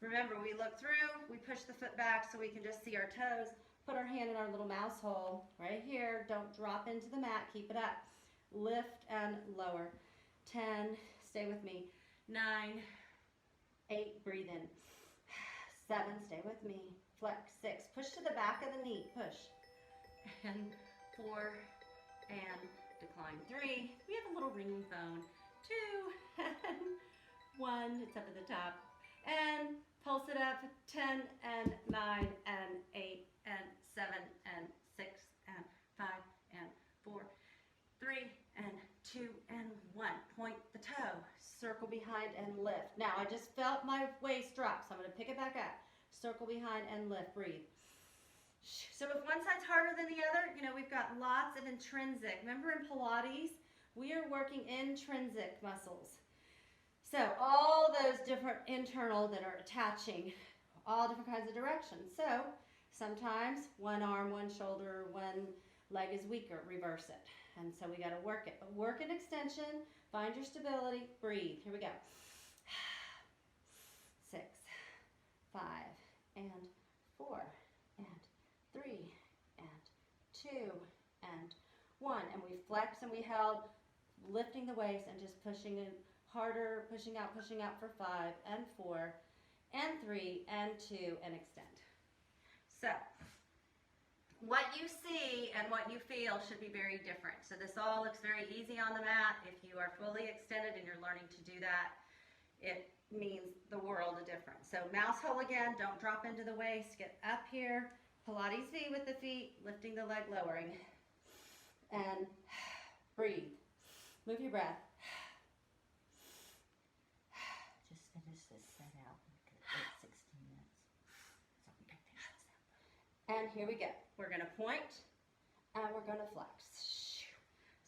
Remember, we look through, we push the foot back so we can just see our toes. Put our hand in our little mouse hole right here. Don't drop into the mat. Keep it up. Lift and lower. 10, stay with me. 9, 8, breathe in. 7, stay with me. Flex. 6, push to the back of the knee. Push. And 4, and decline. 3, we have a little ringing phone. 2, and 1, it's up at the top. And pulse it up. 10, and 9, and 8, and 7, and 6, and 5, and 4, 3, and 2, and 1. Point the toe. Circle behind and lift. Now, I just felt my waist drop, so I'm going to pick it back up. Circle behind and lift. Breathe. So if one side's harder than the other, you know, we've got lots of intrinsic. Remember in Pilates, we are working intrinsic muscles. So all those different internal that are attaching all different kinds of directions. So sometimes one arm, one shoulder, one leg is weaker, reverse it. And so we got to work it. But work an extension, find your stability, breathe. Here we go. 6, 5, and 4, and 3, and 2, and 1. And we flex and we held, lifting the waist and just pushing it harder, pushing out for 5, and 4, and 3, and 2, and extend. So, what you see and what you feel should be very different. So this all looks very easy on the mat. If you are fully extended and you're learning to do that, it means the world of difference. So mouse hole again, don't drop into the waist, get up here, Pilates V with the feet, lifting the leg, lowering, and breathe. Move your breath. Just finish this set out. It's 16 minutes. So we can finish this out. And here we go. We're going to point and we're going to flex.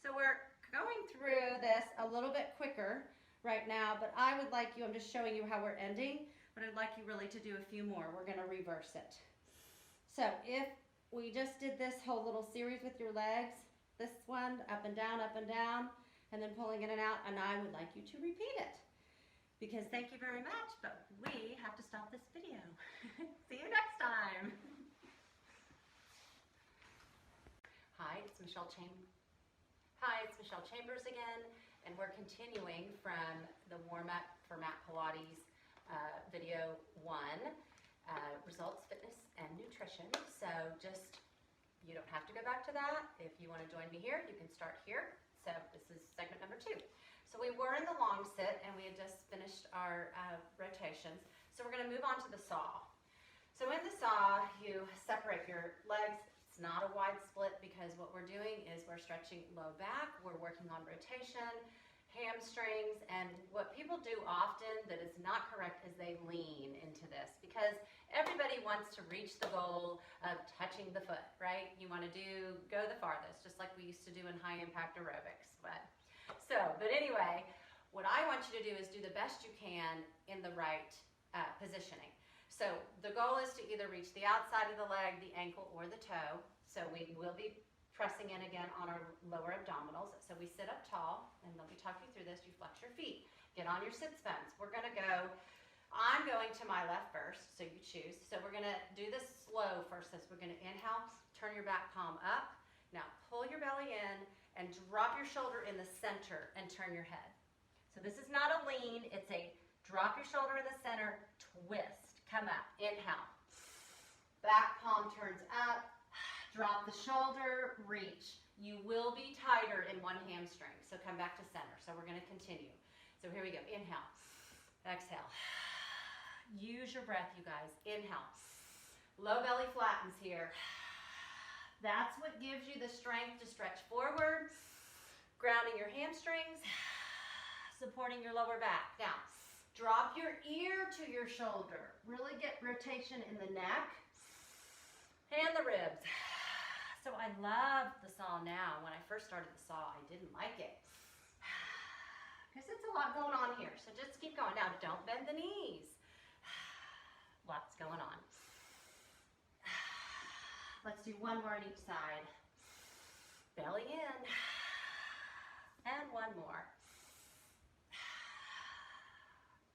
So we're going through this a little bit quicker right now, but I would like you, I'm just showing you how we're ending, but I'd like you really to do a few more. We're going to reverse it. So if we just did this whole little series with your legs, this one, up and down, and then pulling in and out, and I would like you to repeat it. Because thank you very much, but we have to stop this video. See you next time. Hi, it's Michele Chambers again, and we're continuing from the warm-up for Mat Pilates video 1, results, fitness, and nutrition. So just, you don't have to go back to that. If you want to join me here, you can start here. So this is segment number 2. So we were in the long sit, and we had just finished our rotations. So we're going to move on to the saw. So in the saw, you separate your legs. It's not a wide split because what we're doing is we're stretching low back, we're working on rotation, hamstrings, and what people do often that is not correct is they lean into this because everybody wants to reach the goal of touching the foot, right? You want to go the farthest, just like we used to do in high impact aerobics. But anyway, what I want you to do is do the best you can in the right positioning. So the goal is to either reach the outside of the leg, the ankle, or the toe. So we will be pressing in again on our lower abdominals. So we sit up tall, and let me talk you through this. You flex your feet. Get on your sit bones. We're going to go, I'm going to my left first, so you choose. So we're going to do this slow first. So we're going to inhale, turn your back palm up. Now pull your belly in and drop your shoulder in the center and turn your head. So this is not a lean. It's a drop your shoulder in the center, twist. Come up, inhale. Back palm turns up, drop the shoulder, reach. You will be tighter in one hamstring, so come back to center. So we're going to continue. So here we go, inhale, exhale. Use your breath, you guys. Inhale. Low belly flattens here. That's what gives you the strength to stretch forward, grounding your hamstrings, supporting your lower back. Now, drop your ear to your shoulder. Really get rotation in the neck and the ribs. So I love the saw now. When I first started the saw, I didn't like it because it's a lot going on here. So just keep going. Now, don't bend the knees. Lots going on. Let's do one more on each side. Belly in. And one more.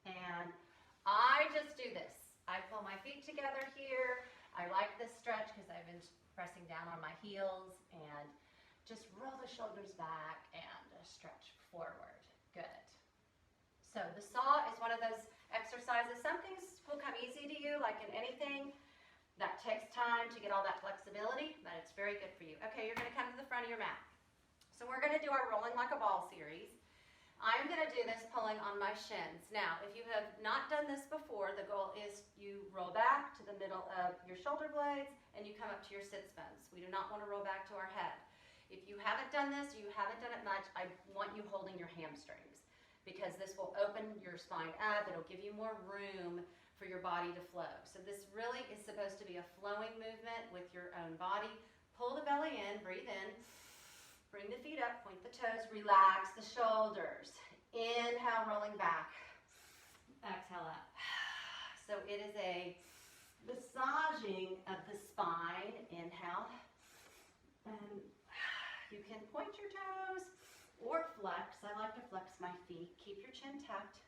And I just do this my feet together here. I like this stretch because I've been pressing down on my heels, and just roll the shoulders back and stretch forward. Good. So the saw is one of those exercises. Some things will come easy to you, like in anything. That takes time to get all that flexibility, but it's very good for you. Okay, you're going to come to the front of your mat. So we're going to do our rolling like a ball series. I'm going to do this pulling on my shins. Now, if you have not done this before, the goal is you roll back to the middle of your shoulder blades and you come up to your sits bones. We do not want to roll back to our head. If you haven't done this, you haven't done it much, I want you holding your hamstrings because this will open your spine up. It'll give you more room for your body to flow. So this really is supposed to be a flowing movement with your own body. Pull the belly in, breathe in. Bring the feet up, point the toes, relax the shoulders. Inhale, rolling back. Exhale up. So it is a massaging of the spine. Inhale. And you can point your toes or flex. I like to flex my feet. Keep your chin tucked.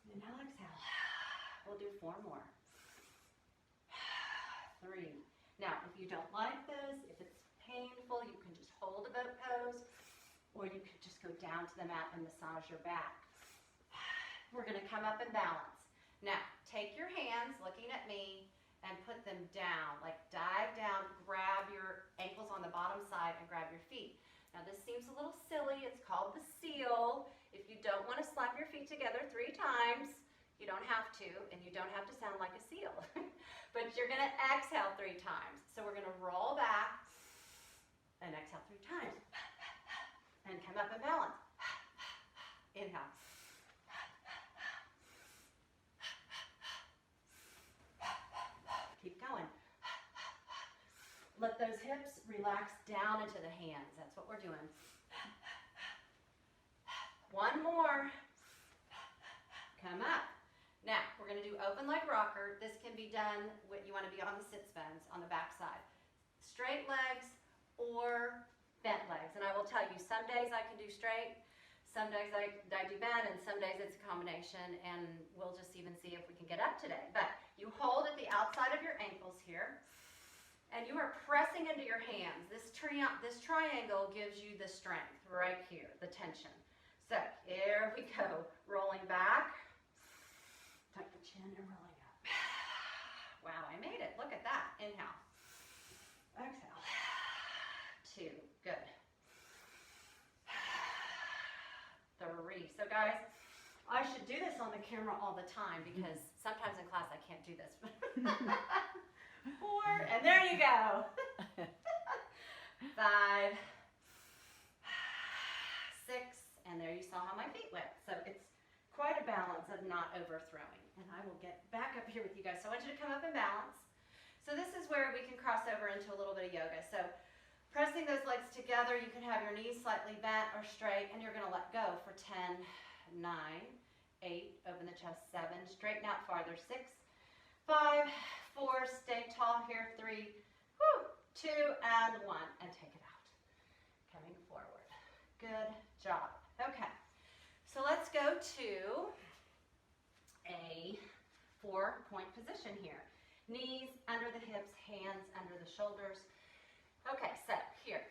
Inhale, exhale. We'll do 4 more. 3. Now, if you don't like this, if it's painful, you can just hold a boat pose, or you could just go down to the mat and massage your back. We're going to come up and balance. Now, take your hands looking at me and put them down, like dive down, grab your ankles on the bottom side and grab your feet. Now, this seems a little silly. It's called the seal. If you don't want to slap your feet together 3 times, you don't have to, and you don't have to sound like a seal. But you're going to exhale 3 times. So we're going to roll back and exhale 3 times. And come up and balance. Inhale. Keep going. Let those hips relax down into the hands. That's what we're doing. 1 more. Come up. Now, we're going to do open leg rocker. This can be done when you want to be on the sits bones on the back side. Straight legs or bent legs. And I will tell you, some days I can do straight, some days I do bent, and some days it's a combination, and we'll just even see if we can get up today. But you hold at the outside of your ankles here, and you are pressing into your hands. This triangle gives you the strength right here, the tension. So here we go, rolling back. Tuck the chin and rolling up. Wow, I made it. Look at that. Inhale. Exhale. 2. Good. 3. So guys, I should do this on the camera all the time because sometimes in class I can't do this. 4. And there you go. 5. 6. And there you saw how my feet went. So it's quite a balance of not overthrowing. And I will get back up here with you guys. So I want you to come up and balance. So this is where we can cross over into a little bit of yoga. So pressing those legs together, you can have your knees slightly bent or straight, and you're going to let go for 10, 9, 8, open the chest, 7, straighten out farther, 6, 5, 4, stay tall here, 3, 2, and 1, and take it out. Coming forward. Good job. Okay, so let's go to a 4-point position here. Knees under the hips, hands under the shoulders. Okay, so here,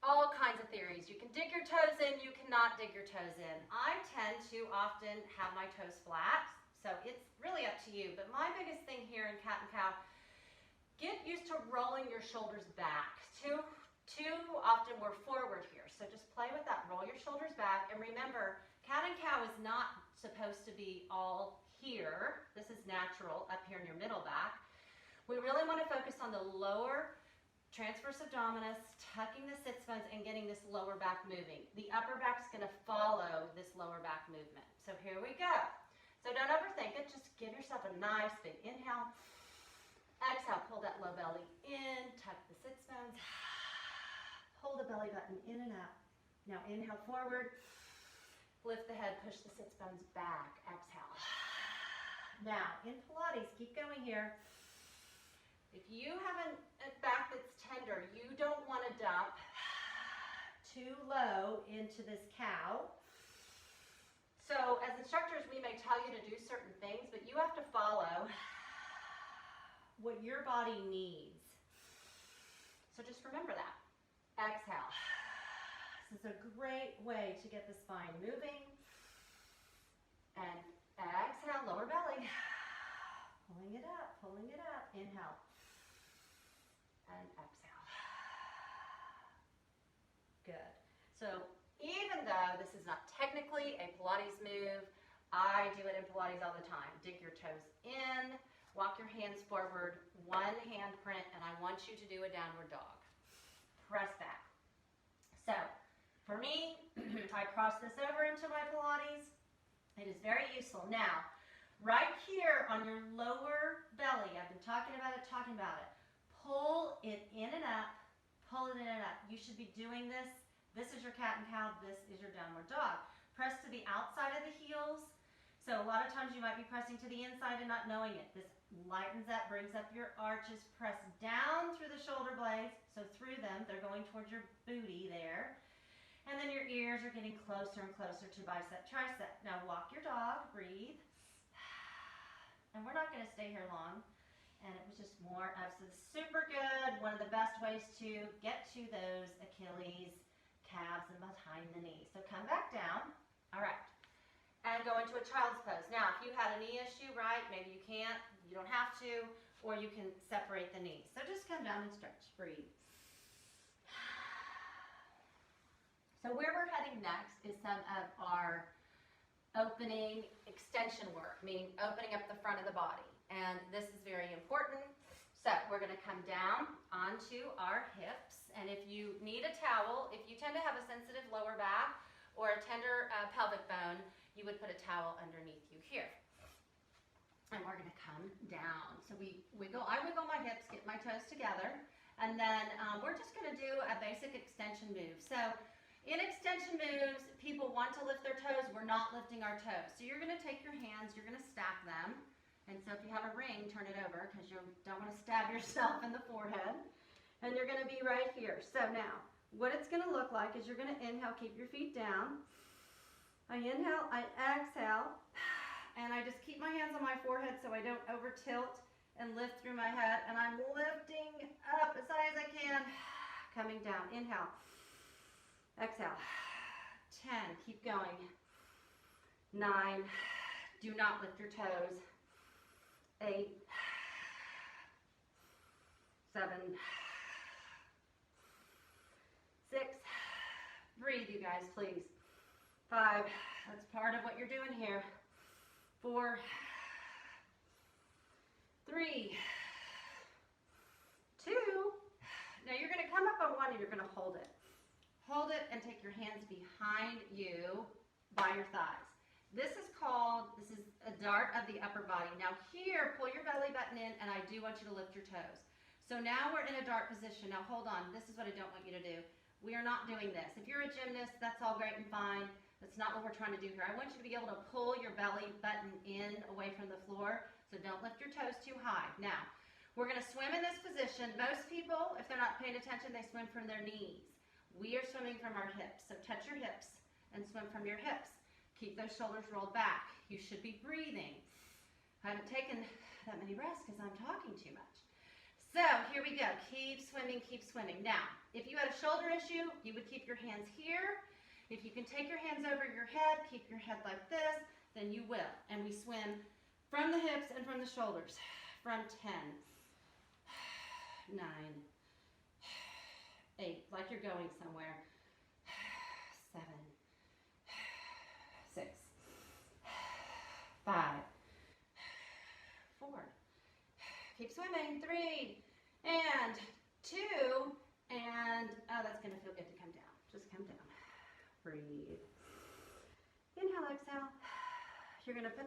all kinds of theories. You can dig your toes in, you cannot dig your toes in. I tend to often have my toes flat, so it's really up to you. But my biggest thing here in cat and cow, get used to rolling your shoulders back. Too often we're forward here, so just play with that. Roll your shoulders back, and remember, cat and cow is not supposed to be all here. This is natural up here in your middle back. We really want to focus on the lower transverse abdominis, tucking the sits bones, and getting this lower back moving. The upper back's going to follow this lower back movement. So here we go. So don't overthink it. Just give yourself a nice big inhale. Exhale, pull that low belly in, tuck the sits bones. Pull the belly button in and out. Now inhale forward. Lift the head, push the sits bones back. Exhale. Now, in Pilates, keep going here. If you have a back that's tender, you don't want to dump too low into this cow. So as instructors, we may tell you to do certain things, but you have to follow what your body needs. So just remember that. Exhale. This is a great way to get the spine moving. And exhale, lower belly. Pulling it up, pulling it up. Inhale. And exhale. Good. So even though this is not technically a Pilates move, I do it in Pilates all the time. Dig your toes in, walk your hands forward, one hand print, and I want you to do a downward dog. Press back. So for me, I cross this over into my Pilates. It is very useful. Now, right here on your lower belly, I've been talking about it. Pull it in and up, pull it in and up. You should be doing this. This is your cat and cow, this is your downward dog. Press to the outside of the heels. So a lot of times you might be pressing to the inside and not knowing it. This lightens up, brings up your arches. Press down through the shoulder blades, so through them, they're going towards your booty there. And then your ears are getting closer and closer to bicep, tricep. Now walk your dog, breathe. And we're not gonna stay here long. And it was just more of, so super good. One of the best ways to get to those Achilles, calves, and behind the knees. So come back down. All right. And go into a child's pose. Now, if you had a knee issue, right, maybe you can't, you don't have to, or you can separate the knees. So just come down and stretch, breathe. So where we're heading next is some of our opening extension work, meaning opening up the front of the body. And this is very important. So we're gonna come down onto our hips. And if you need a towel, if you tend to have a sensitive lower back or a tender pelvic bone, you would put a towel underneath you here. And we're gonna come down. So I wiggle my hips, get my toes together, and then we're just gonna do a basic extension move. So in extension moves, people want to lift their toes, we're not lifting our toes. So you're gonna take your hands, you're gonna stack them. And so if you have a ring, turn it over because you don't wanna stab yourself in the forehead. And you're gonna be right here. So now, what it's gonna look like is you're gonna inhale, keep your feet down. I inhale, I exhale, and I just keep my hands on my forehead so I don't over tilt and lift through my head. And I'm lifting up as high as I can, coming down. Inhale, exhale. 10, keep going. 9, do not lift your toes. 8, 7, 6, breathe you guys, please. 5, that's part of what you're doing here. 4, 3, 2, now you're gonna come up on one and you're gonna hold it. Hold it and take your hands behind you by your thighs. This is a dart of the upper body. Now here, pull your belly button in, and I do want you to lift your toes. So now we're in a dart position. Now hold on, this is what I don't want you to do. We are not doing this. If you're a gymnast, that's all great and fine. That's not what we're trying to do here. I want you to be able to pull your belly button in away from the floor, so don't lift your toes too high. Now, we're gonna swim in this position. Most people, if they're not paying attention, they swim from their knees. We are swimming from our hips, so touch your hips and swim from your hips. Keep those shoulders rolled back. You should be breathing. I haven't taken that many breaths because I'm talking too much. So here we go. Keep swimming, keep swimming. Now, if you had a shoulder issue, you would keep your hands here. If you can take your hands over your head, keep your head like this, then you will. And we swim from the hips and from the shoulders. From 10, 9, 8, like you're going somewhere. 7, 6, 5, 4. Keep swimming. 3, and 2, and oh, that's gonna feel good to come down. Just come down. Breathe. Inhale, exhale. You're gonna put